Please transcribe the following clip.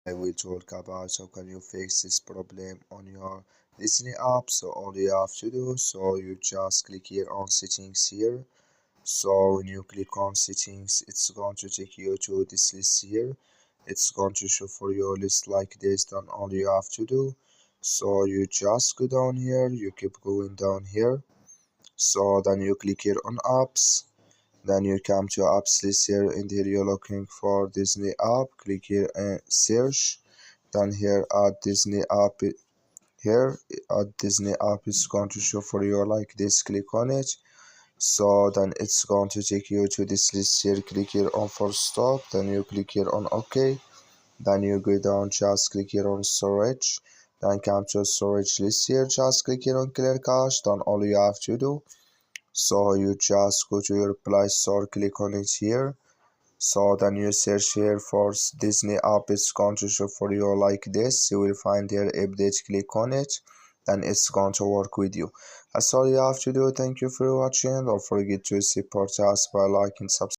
I will talk about how can you fix this problem on your Disney app. So all you have to do, so you just click here on settings here. So when you click on settings, it's going to take you to this list here. It's going to show for your list like this. Then all you have to do, so you just go down here, you keep going down here. So then you click here on apps. Then you come to apps list here, and here you're looking for Disney app. Click here and search. Then here add Disney app. Here add Disney app is going to show for you like this. Click on it. So then it's going to take you to this list here. Click here on for stop. Then you click here on OK. Then you go down, just click here on storage. Then come to storage list here. Just click here on clear cache. Then all you have to do, so you just go to your Play Store, click on it here. So then you search here for Disney app. It's going to show for you like this. You will find here update, click on it, then it's going to work with you. That's all you have to do. Thank you for watching. Don't forget to support us by liking, subscribe.